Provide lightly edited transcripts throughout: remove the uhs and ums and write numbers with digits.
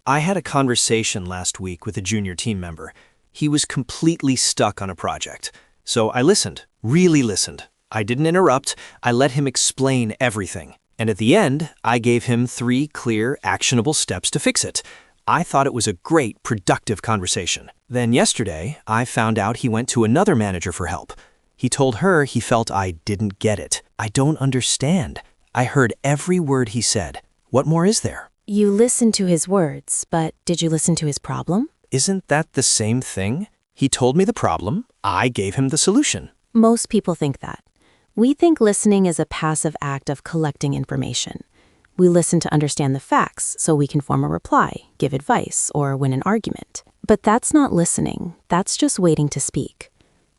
I had a conversation last week with a junior team member. He was completely stuck on a project. So I listened, really listened. I didn't interrupt. I let him explain everything. And at the end, I gave him 3 clear, actionable steps to fix it. I thought it was a great, productive conversation. Then yesterday, I found out he went to another manager for help. He told her he felt I didn't get it. I don't understand. I heard every word he said. What more is there? You listened to his words, but did you listen to his problem? Isn't that the same thing? He told me the problem. I gave him the solution. Most people think that. We think listening is a passive act of collecting information. We listen to understand the facts so we can form a reply, give advice, or win an argument. But that's not listening. That's just waiting to speak.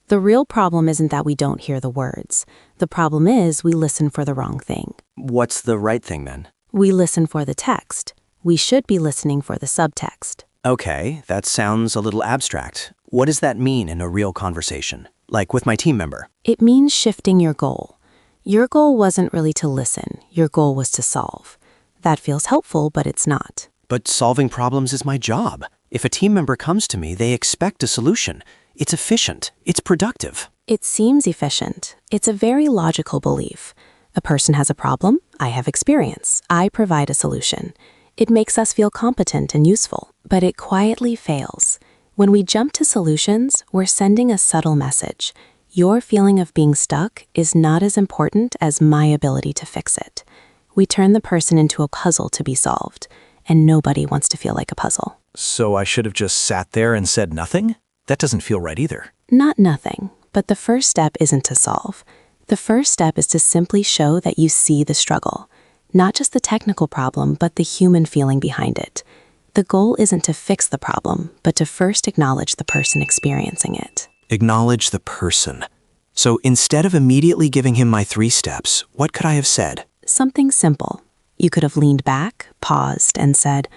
The real problem isn't that we don't hear the words. The problem is we listen for the wrong thing. What's the right thing then? We listen for the text. We should be listening for the subtext. Okay, that sounds a little abstract. What does that mean in a real conversation? Like with my team member? It means shifting your goal. Your goal wasn't really to listen. Your goal was to solve. That feels helpful, but it's not. But solving problems is my job. If a team member comes to me, they expect a solution. It's efficient. It's productive. It seems efficient. It's a very logical belief. A person has a problem, I have experience, I provide a solution. It makes us feel competent and useful, but it quietly fails. When we jump to solutions, we're sending a subtle message. Your feeling of being stuck is not as important as my ability to fix it. We turn the person into a puzzle to be solved, and nobody wants to feel like a puzzle. So I should have just sat there and said nothing? That doesn't feel right either. Not nothing, but the first step isn't to solve. The first step is to simply show that you see the struggle, not just the technical problem, but the human feeling behind it. The goal isn't to fix the problem, but to first acknowledge the person experiencing it. Acknowledge the person. So instead of immediately giving him my 3 steps, what could I have said? Something simple. You could have leaned back, paused, and said,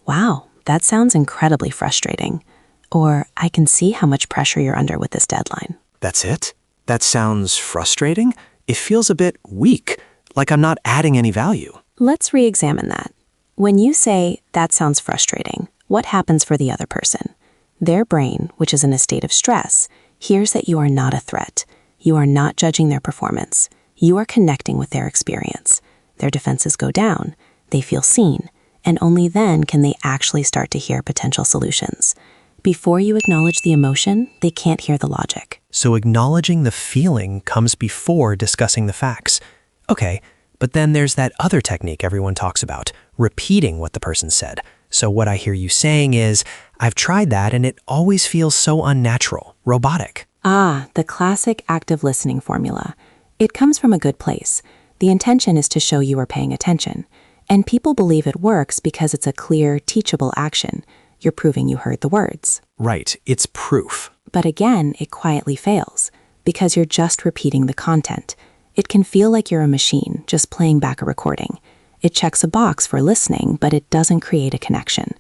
"Wow, that sounds incredibly frustrating." Or, "I can see how much pressure you're under with this deadline." That's it? That sounds frustrating? It feels a bit weak, like I'm not adding any value. Let's re-examine that. When you say, "That sounds frustrating," what happens for the other person? Their brain, which is in a state of stress, hears that you are not a threat. You are not judging their performance. You are connecting with their experience. Their defenses go down. They feel seen. And only then can they actually start to hear potential solutions. Before you acknowledge the emotion, they can't hear the logic. So acknowledging the feeling comes before discussing the facts. Okay, but then there's that other technique everyone talks about, repeating what the person said. So what I hear you saying is, I've tried that and it always feels so unnatural, robotic. Ah, the classic active listening formula. It comes from a good place. The intention is to show you are paying attention. And people believe it works because it's a clear, teachable action. You're proving you heard the words. Right, it's proof. But again, it quietly fails because you're just repeating the content. It can feel like you're a machine, just playing back a recording. It checks a box for listening, but it doesn't create a connection.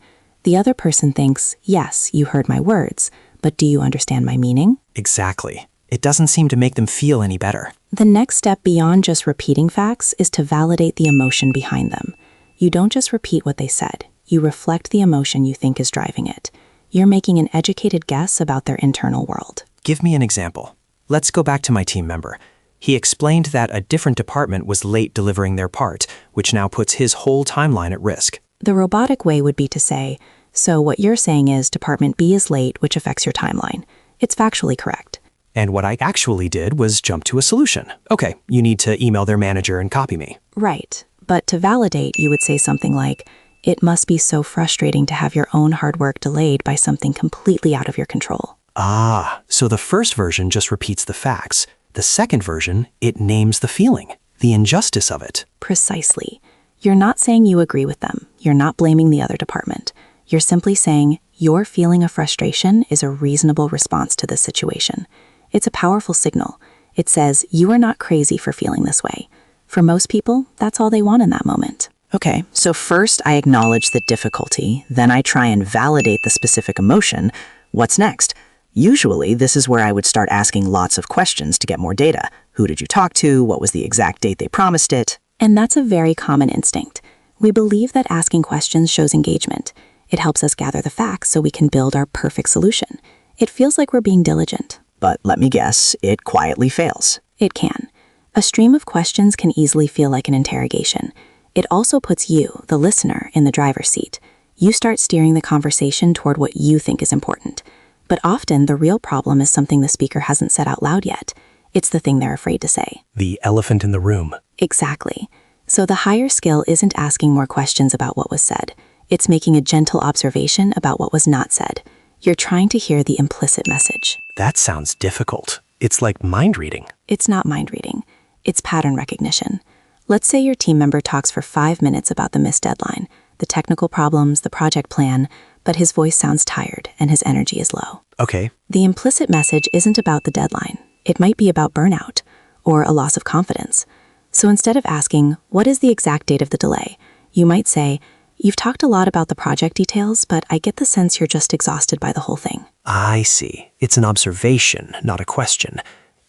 The other person thinks, "Yes, you heard my words, but do you understand my meaning?" Exactly. It doesn't seem to make them feel any better. The next step beyond just repeating facts is to validate the emotion behind them. You don't just repeat what they said. You reflect the emotion you think is driving it. You're making an educated guess about their internal world. Give me an example. Let's go back to my team member. He explained that a different department was late delivering their part, which now puts his whole timeline at risk. The robotic way would be to say, "So what you're saying is Department B is late, which affects your timeline." It's factually correct. And what I actually did was jump to a solution. Okay, you need to email their manager and copy me. Right. But to validate, you would say something like, "It must be so frustrating to have your own hard work delayed by something completely out of your control." Ah, so the first version just repeats the facts. The second version, it names the feeling, the injustice of it. Precisely. You're not saying you agree with them. You're not blaming the other department. You're simply saying, your feeling of frustration is a reasonable response to this situation. It's a powerful signal. It says, you are not crazy for feeling this way. For most people, that's all they want in that moment. Okay, so first I acknowledge the difficulty, then I try and validate the specific emotion. What's next? Usually, this is where I would start asking lots of questions to get more data. Who did you talk to? What was the exact date they promised it? And that's a very common instinct. We believe that asking questions shows engagement. It helps us gather the facts so we can build our perfect solution. It feels like we're being diligent. But let me guess, it quietly fails. It can. A stream of questions can easily feel like an interrogation. It also puts you, the listener, in the driver's seat. You start steering the conversation toward what you think is important. But often, the real problem is something the speaker hasn't said out loud yet. It's the thing they're afraid to say. The elephant in the room. Exactly. So the higher skill isn't asking more questions about what was said. It's making a gentle observation about what was not said. You're trying to hear the implicit message. That sounds difficult. It's like mind reading. It's not mind reading. It's pattern recognition. Let's say your team member talks for 5 minutes about the missed deadline, the technical problems, the project plan, but his voice sounds tired and his energy is low. Okay. The implicit message isn't about the deadline. It might be about burnout or a loss of confidence. So instead of asking, what is the exact date of the delay, you might say, you've talked a lot about the project details, but I get the sense you're just exhausted by the whole thing. I see. It's an observation, not a question.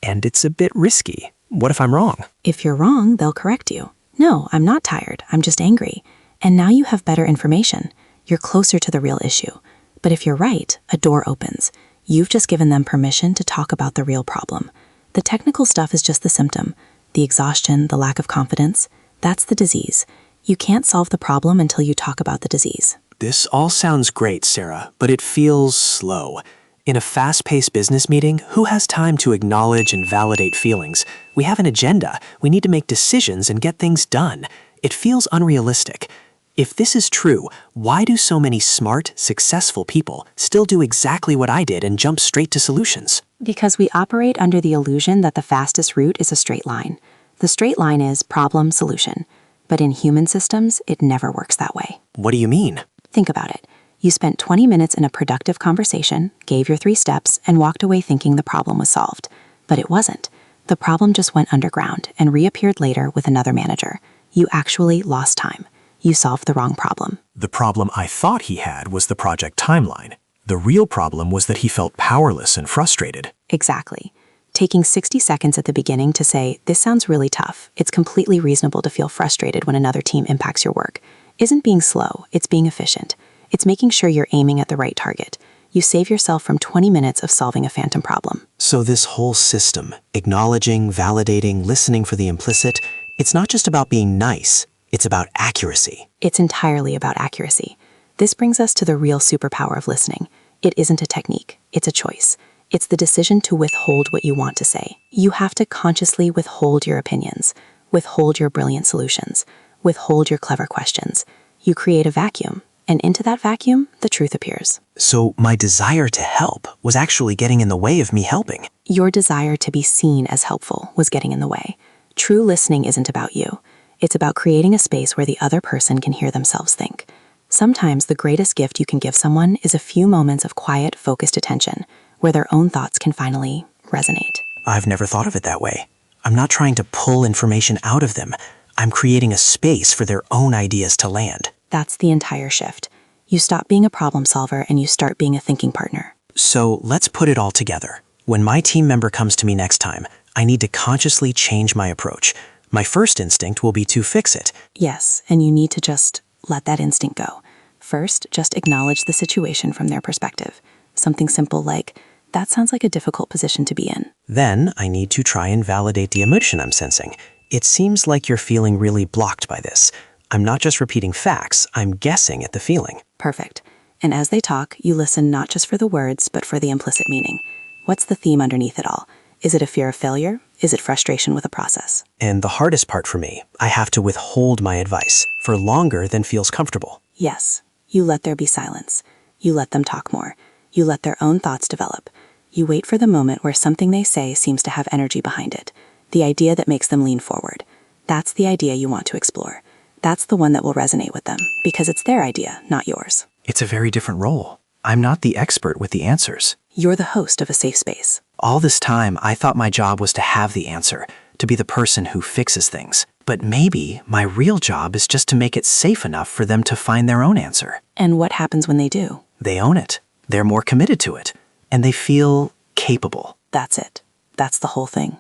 And it's a bit risky. What if I'm wrong? If you're wrong, they'll correct you. No, I'm not tired. I'm just angry. And now you have better information. You're closer to the real issue. But if you're right, a door opens. You've just given them permission to talk about the real problem. The technical stuff is just the symptom. The exhaustion, the lack of confidence, that's the disease. You can't solve the problem until you talk about the disease. This all sounds great, Sarah, but it feels slow. In a fast-paced business meeting, who has time to acknowledge and validate feelings? We have an agenda. We need to make decisions and get things done. It feels unrealistic. If this is true, why do so many smart, successful people still do exactly what I did and jump straight to solutions? Because we operate under the illusion that the fastest route is a straight line. The straight line is problem, solution. But in human systems, it never works that way. What do you mean? Think about it. You spent 20 minutes in a productive conversation, gave your 3 steps, and walked away thinking the problem was solved. But it wasn't. The problem just went underground and reappeared later with another manager. You actually lost time. You solved the wrong problem. The problem I thought he had was the project timeline. The real problem was that he felt powerless and frustrated. Exactly. Taking 60 seconds at the beginning to say, this sounds really tough. It's completely reasonable to feel frustrated when another team impacts your work. Isn't being slow, it's being efficient. It's making sure you're aiming at the right target. You save yourself from 20 minutes of solving a phantom problem. So this whole system, acknowledging, validating, listening for the implicit, it's not just about being nice, it's about accuracy. It's entirely about accuracy. This brings us to the real superpower of listening. It isn't a technique, it's a choice. It's the decision to withhold what you want to say. You have to consciously withhold your opinions, withhold your brilliant solutions, withhold your clever questions. You create a vacuum, and into that vacuum, the truth appears. So my desire to help was actually getting in the way of me helping. Your desire to be seen as helpful was getting in the way. True listening isn't about you. It's about creating a space where the other person can hear themselves think. Sometimes the greatest gift you can give someone is a few moments of quiet, focused attention, where their own thoughts can finally resonate. I've never thought of it that way. I'm not trying to pull information out of them. I'm creating a space for their own ideas to land. That's the entire shift. You stop being a problem solver and you start being a thinking partner. So let's put it all together. When my team member comes to me next time, I need to consciously change my approach. My first instinct will be to fix it. Yes, and you need to just let that instinct go. First, just acknowledge the situation from their perspective. Something simple like, that sounds like a difficult position to be in. Then I need to try and validate the emotion I'm sensing. It seems like you're feeling really blocked by this. I'm not just repeating facts, I'm guessing at the feeling. Perfect. And as they talk, you listen not just for the words, but for the implicit meaning. What's the theme underneath it all? Is it a fear of failure? Is it frustration with a process? And the hardest part for me, I have to withhold my advice for longer than feels comfortable. Yes. You let there be silence. You let them talk more. You let their own thoughts develop. You wait for the moment where something they say seems to have energy behind it. The idea that makes them lean forward. That's the idea you want to explore. That's the one that will resonate with them, because it's their idea, not yours. It's a very different role. I'm not the expert with the answers. You're the host of a safe space. All this time, I thought my job was to have the answer, to be the person who fixes things. But maybe my real job is just to make it safe enough for them to find their own answer. And what happens when they do? They own it. They're more committed to it. And they feel capable. That's it. That's the whole thing.